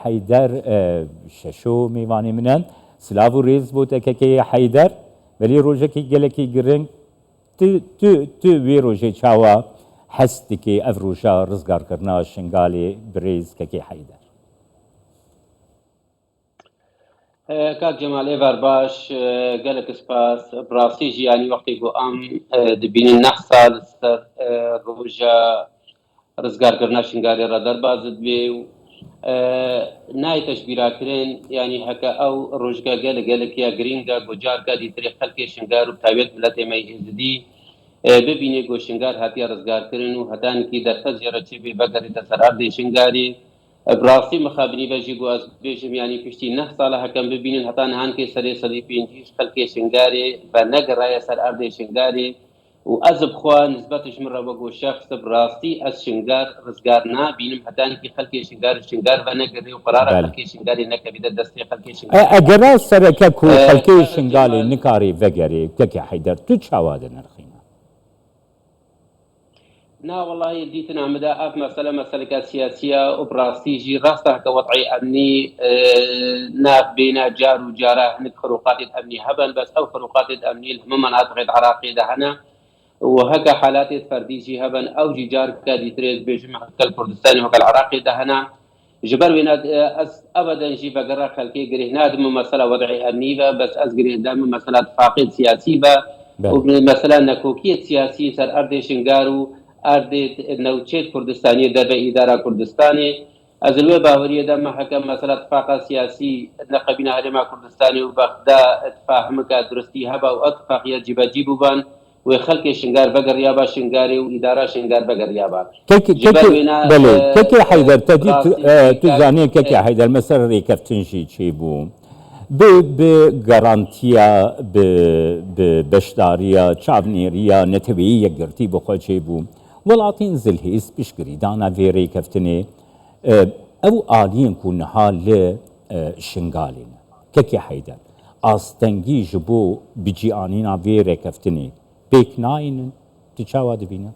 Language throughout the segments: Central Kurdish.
حیدر ششو میوانی منن سلاو و ریز بوده که حیدر ولی روژه که گلکی گرنگ تو وی روژه چاوا حستی که اف روژه رزگار کرنا شنگالی بریز که حیدر کاک جمال ایوار باش گلک سپاس براستی جیانی وقتی گو ام دبینی نه سال سر روژه رزگار کرنا شنگاری را در بازد بیو نای تشبیرا کرن یعنی هکا او روژگا گلک یا گرینگا گجار کا دی طریق خلق شنگار و تاویت ملت می ازدی ببینی گو شنگار هاتیا رزگار کرن و هتان کی در تزیره چی بی بگری تسرار دی شنگاری براستی مخابنی بجی گو از بیشم یعنی پشتی 9 ساله هکم ببینن هتان هان کی سری صدی پینجیش خلق شنگاری و نگرای سر ارد شنگاری و از بخوا نسبتش من رو شخص براستی از شنگار رزگار نبینم حتی اینکه خلقی شنگار و نگری و قرار خلقی شنگاری نکبیده دستی خلقی شنگار اگر سرکه کو خلقی شنگاری نکاری وگری که حیدر تو چاواده نرخینا نا والله ديتنا مدى اف مسألة سياسية وبراسي جي راسها كوضعي امني ناف بين جار وجاره هنك خروقات الامني هبل بس او خروقات الامني هم مناطق العراقي دهنا وهكا حالات فردي جي هبن او جي جار كادي تريز بيجمع الكردستاني وهكا العراقي دهنا جبر ويناد ابدا جي بقرا خلقي قريه نادم مسألة وضعي امني بس ازقريه دام مسألة فاقد سياسي ومثلا نكوكية سياسي سر ارض شنغارو ارض نوچه كردستاني در اداره كردستاني ازلوه باوريه دا محكم مسألة اتفاق سياسي نقبنا هرما كردستاني وبغدا اتفاهمك درستي هبا واتفاقية جيبو بان وخلق شنگار بگر یابا شنگاری و اداره شنگار بگر یابا كي حيدر تزاني كي حيدر مثلا ريكفتنشي تشيبو بگارانتیا بشداریا چاونیریا نتویی گرتی بخواد چیبو ولاتین زلهیس بشکری دانا ویری کفتنی او آلین کنها ل شنگالین که حیدر آستنگی جبو بجی آنینا ویری کفتنی بیکناین تچاوا دبینا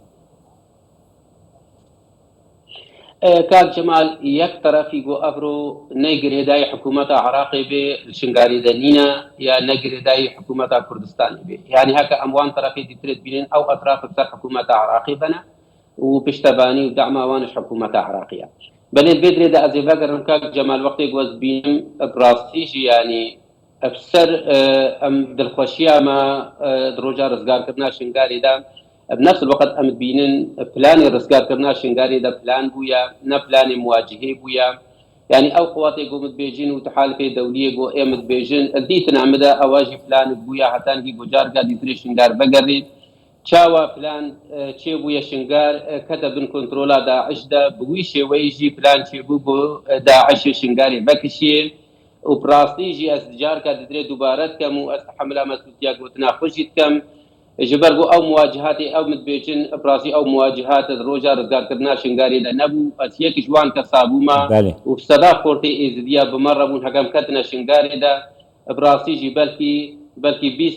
كاك جمال يك طرفي جو افرو نيجر هداي حكومة عراقي بالشنغاري دنينا يا نيجر هداي حكومة كردستان بي يعني هكا اموان طرفي دي تريد بينين او اطراف بتاع حكومة عراقي بنا وبشتباني ودعمة وانش حكومة عراقية بل البدري دا ازي بقر كاك جمال وقتي جوز بين براستيجي يعني افسر ام دلخوشيا ما دروجا رزقار كرنا شنغاري دا بنفس الوقت امد بينن بلان رزقار كرنا شنغاري دا بلان بويا نا بلان مواجهه بويا يعني او قواتي قومت بيجين وتحالفه دوليه جو امد بيجين اديتنا عمدا اواجه بلان بويا حتى نجي بوجار قاعد يتري شنغار بقري تشاوا بلان تشي بويا شنغار كتبن كنترولا داعش دا بويشي ويجي بلان تشي بو داعش شنغاري بكشي وبراستيجي ازدجار قاعد يتري دوبارات كم واستحمل مسؤوليتيا قوتنا خشيت كم جبرگو او مواجهات او متبيجن براسي او مواجهات روجا رزقار كرنا شنغاري دا نبو اسيك جوان كصابوما وبصدا قرتي ازديا بمربون حكم كتنا شنغاري دا براسي جي بلكي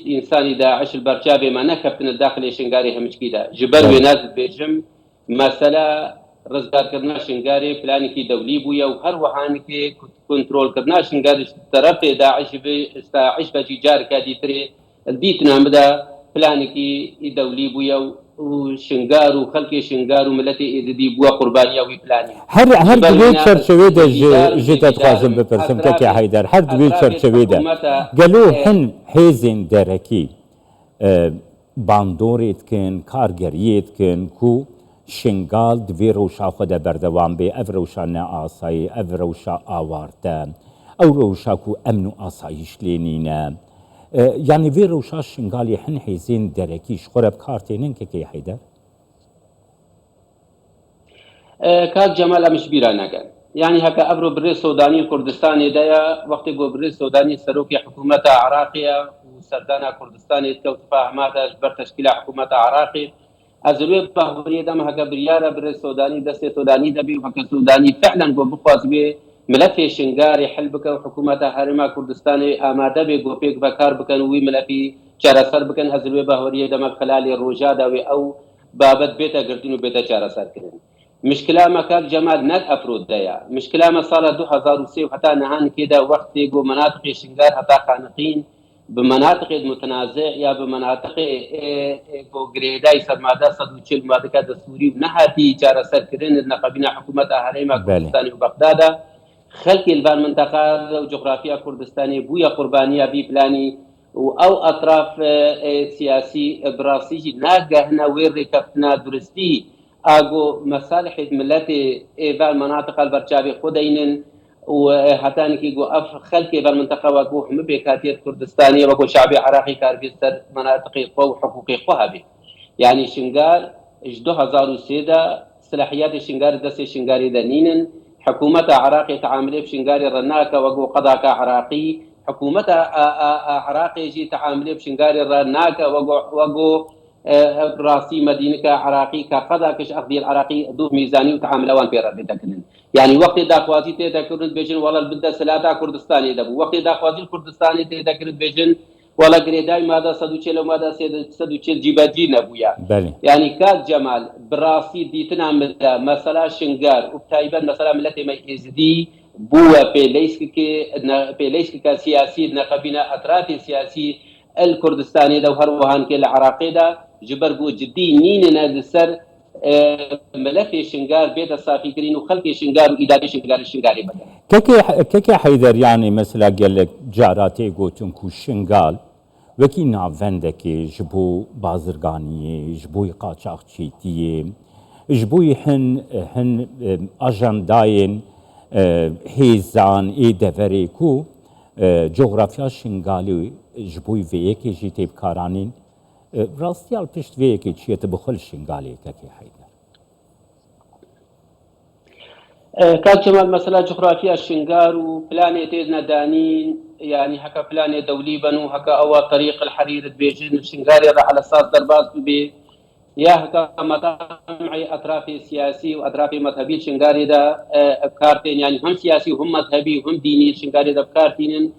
20 انسان داعش البرشابي ما نكبتنا الداخل شنغاري همش كده جبر ويناز بيجم مساله رزقار كرنا شنغاري فلاني كي دولي بويا وهر وحان كي كنترول كرنا شنغاري طرف داعش داعش بجي جار كادي تري ديتنا مدا بلانكي دولي بويا وشنغار وخلق شنغار وملتي ازدي بوا قربانيه وي بلاني هر دوی چرچوی ده جدت خوازم بپرسم که حیدر هر دوی چرچوی ده گلو هن حیزین درکی باندوریت کن کارگریت کن کو شنگال دوی روشا خود بردوان بی او روشا نه آسایی او روشا آوارده او روشا کو امن و آسایش لینینه يعني في روشاش شنغالي حن حيزين دركيش خرب كارتينين كي حيدر كاك جمال مش بيرانا يعني هكا ابرو بري سوداني كردستاني دايا وقت جو بري سوداني سروكي حكومة عراقية وسردانا كردستاني تو تفاهمات جبر تشكيل حكومة عراقي ازلوه بحوريه دم هكا بريارة بري سوداني دستي سوداني دبي وهكا سوداني فعلا جو بقواس بي ملفي شنغاري حل بكن حكومة هرما كردستاني آماده بي گوپيك بكار بكن وي ملفي چارسر بكن ازلوه باوريه دم خلال روجا داوي او بابت بيتا گردين و بيتا چارسر كرن مشكلة ما كان جمال نك أفرود دايا مشكلة ما صار 2003 وحتى نهان كده وقت جو مناطق شنغار حتى خانقين بمناطق متنازع يا بمناطق جو جريداي سرمادا صدوچل مادكا دستوري ونهاتي جارة سركرين النقابين حكومة أهريما بله كردستاني وبغدادا خلق البان منطقة وجغرافيا كردستاني بويا قربانية بي بلاني او اطراف سياسي براسي ناقه هنا وير كفتنا درستي اگو مصالح ملت ایوال مناطق البرچاوی خودینن وحتى انك جو اف خلق ایوال منطقه وگو هم بكاتيه كردستانيه وگو شعبي عراقي كاربي سر مناطق قو حقوقي قوهبي يعني شنغار 2003 صلاحيات شنغار دس شنغاري دنينن حكومة عراقي تعامل بشنغاري رناكا وقو قضاكا عراقي حكومة عراقي جي تعامل بشنغاري رناكا وقو راسي مدينة عراقي كقضا كش أخذي العراقي دو ميزاني وتعامل أوان في رد تكنن يعني وقت داخوازي تذكرن بيجن ولا البلدة سلاتا كردستاني دبو وقت داخوازي الكردستاني تذكرن بيجن ولا قريداي ماذا صدوچل وماذا صدوچل جيباجي نبويا يعني كاد جمال براسي ديتنا مثلا شنغار وبتايبا مثلا ملتي ما يزدي بوا بيليسك كسياسي نقبنا أطراف سياسي الكردستاني ده هروهان كل العراقي ده جبرجو جدي نيننا لسر ملف شنغار بيت الصافي كرين وخلق شنغار وإدارة شنغاري بدل كيكي حيدر يعني مثلا قال لك جاراتي قوتن كو شنغال وكي نافندكي جبو بازرگانية جبو قاچاقچيتية جبو هن اجنداين هيزان اي دفري كو جغرافيا شنغالي جبوي فيكي جيتي بكارانين راستيال پشت فيكي چيت بخل شنغالي كاكي حيدر كان جمال مثلا جغرافيا الشنغار وبلانيت دانين يعني هكا بلاني دولي بنو هكا أو طريق الحرير بيجن الشنغاري على أساس درباز بي يا هكا مطامعي أطرافي سياسي وأطرافي مذهبي الشنغاري دا بكارتين يعني هم سياسي وهم مذهبي وهم ديني الشنغاري دا بكارتين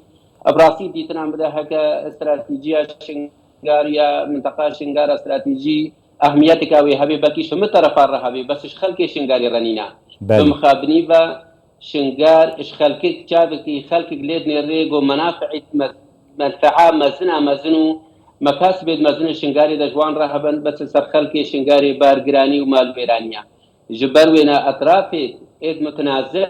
أبراسي ديتنا بدا هكا استراتيجية شنغارية منطقة شنغار استراتيجي أهميتك وهبي بلكي شو طرفا رهبي بس خلق شنغاري رنينا بمخابني با شنغار اش خلقك جابكي خلقك ليد نريغو منفعة مزنو مكاسب مزن شنغاري دا جوان رهبن بس سر خلقي شنغاري بارگراني ومال بيرانيا جبر وينا اطرافي ايد متنازع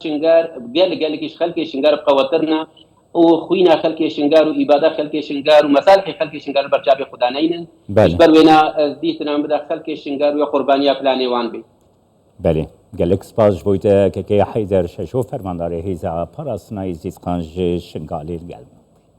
شنغار قال لك اش خلقي شنغار بقوترنا وخوينا خلقي شنغار وإبادة خلقي شنغار ومصالح خلقي شنغار برچابي خدانين جبر وينا ديتنا بدا خلقي شنغار وقربانيا بلاني وان بي بله گلک سپاس بوده که حیدر ششو فرماندار هیزا پراسنای زیسقانج شنگالی گلم